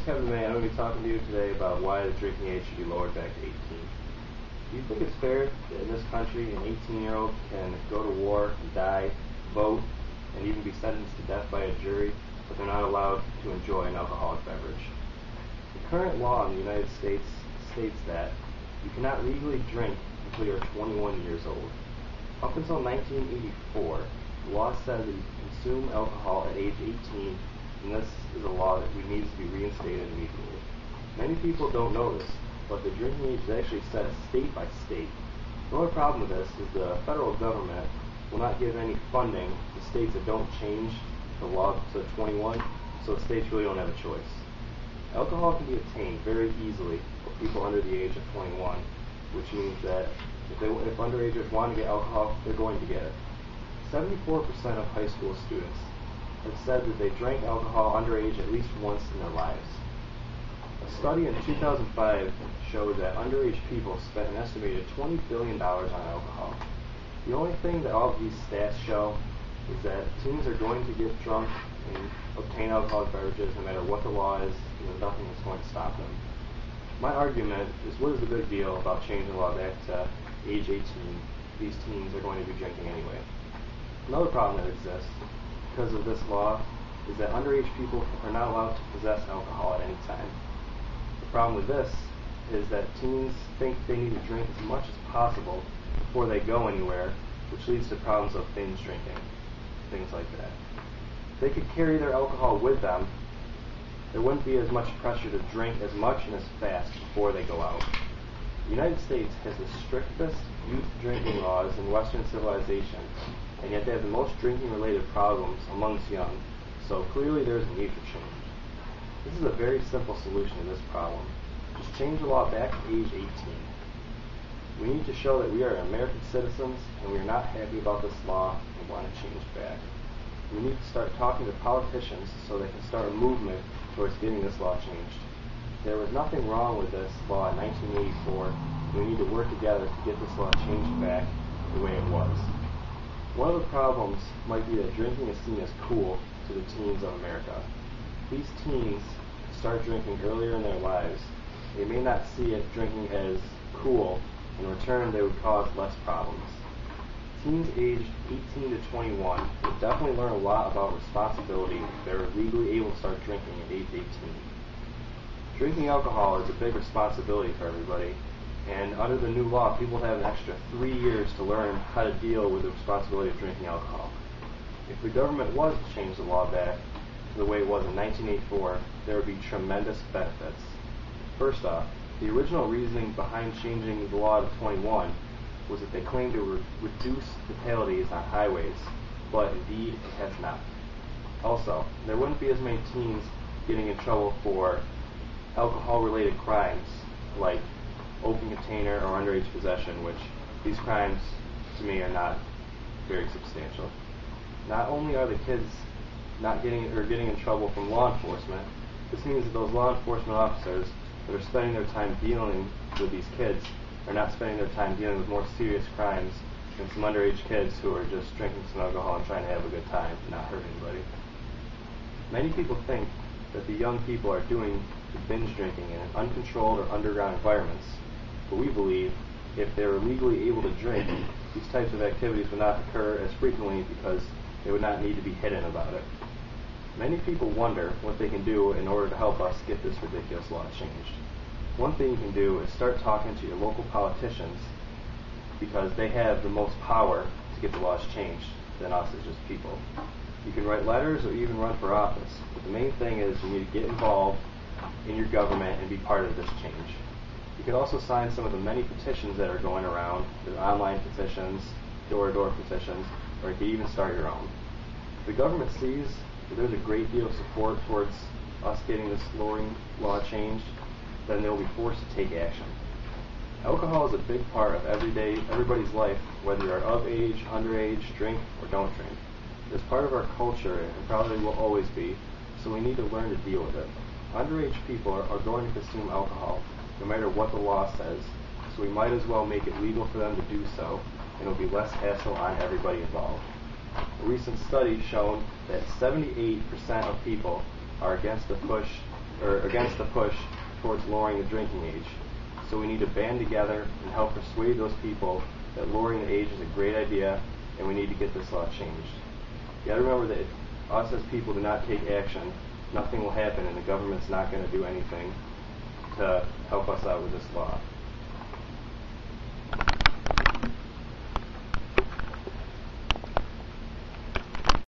Kevin May. I'm going to be talking to you today about why the drinking age should be lowered back to 18. Do you think it's fair that in this country an 18-year-old can go to war, die, vote, and even be sentenced to death by a jury, but they're not allowed to enjoy an alcoholic beverage? The current law in the United States states that you cannot legally drink until you're 21 years old. Up until 1984, the law said that you can consume alcohol at age 18, and this is a law that needs to be reinstated immediately. Many people don't know this, but the drinking age is actually set state by state. The only problem with this is the federal government will not give any funding to states that don't change the law to 21, so the states really don't have a choice. Alcohol can be obtained very easily for people under the age of 21, which means that if underagers want to get alcohol, they're going to get it. 74% of high school students have said that they drank alcohol underage at least once in their lives. A study in 2005 showed that underage people spent an estimated $20 billion on alcohol. The only thing that all of these stats show is that teens are going to get drunk and obtain alcoholic beverages no matter what the law is, and nothing is going to stop them. My argument is, what is the big deal about changing the law back to age 18? These teens are going to be drinking anyway. Another problem that exists because of this law is that underage people are not allowed to possess alcohol at any time. The problem with this is that teens think they need to drink as much as possible before they go anywhere, which leads to problems of binge drinking, things like that. If they could carry their alcohol with them, there wouldn't be as much pressure to drink as much and as fast before they go out. The United States has the strictest youth drinking laws in Western civilization, and yet they have the most drinking-related problems amongst young, so clearly there is a need for change. This is a very simple solution to this problem. Just change the law back to age 18. We need to show that we are American citizens and we are not happy about this law and want to change it back. We need to start talking to politicians so they can start a movement towards getting this law changed. There was nothing wrong with this law in 1984. We need to work together to get this law changed back the way it was. One of the problems might be that drinking is seen as cool to the teens of America. These teens start drinking earlier in their lives. They may not see it drinking as cool. In return, they would cause less problems. Teens aged 18 to 21 will definitely learn a lot about responsibility if they're legally able to start drinking at age 18. Drinking alcohol is a big responsibility for everybody, and under the new law, people have an extra 3 years to learn how to deal with the responsibility of drinking alcohol. If the government was to change the law back to the way it was in 1984, there would be tremendous benefits. First off, the original reasoning behind changing the law to 21 was that they claimed to reduce the penalties on highways, but indeed it has not. Also, there wouldn't be as many teens getting in trouble for alcohol-related crimes like open container or underage possession, which these crimes to me are not very substantial. Not only are the kids not getting in trouble from law enforcement, this means that those law enforcement officers that are spending their time dealing with these kids are not spending their time dealing with more serious crimes than some underage kids who are just drinking some alcohol and trying to have a good time and not hurt anybody. Many people think that the young people are doing the binge drinking in uncontrolled or underground environments, but we believe if they were legally able to drink, these types of activities would not occur as frequently because they would not need to be hidden about it. Many people wonder what they can do in order to help us get this ridiculous law changed. One thing you can do is start talking to your local politicians because they have the most power to get the laws changed than us as just people. You can write letters or even run for office, but the main thing is you need to get involved in your government and be part of this change. You can also sign some of the many petitions that are going around. There's online petitions, door-to-door petitions, or you can even start your own. If the government sees that there's a great deal of support towards us getting this lowering law changed, then they'll be forced to take action. Alcohol is a big part of everybody's life, whether you're of age, underage, drink, or don't drink. It's part of our culture and probably will always be, so we need to learn to deal with it. Underage people are going to consume alcohol no matter what the law says, so we might as well make it legal for them to do so, and it'll be less hassle on everybody involved. A recent study shown that 78% of people are against the push or against the push towards lowering the drinking age. So we need to band together and help persuade those people that lowering the age is a great idea, and we need to get this law changed. You got to remember that if us as people do not take action, nothing will happen, and the government's not going to do anything to help us out with this law.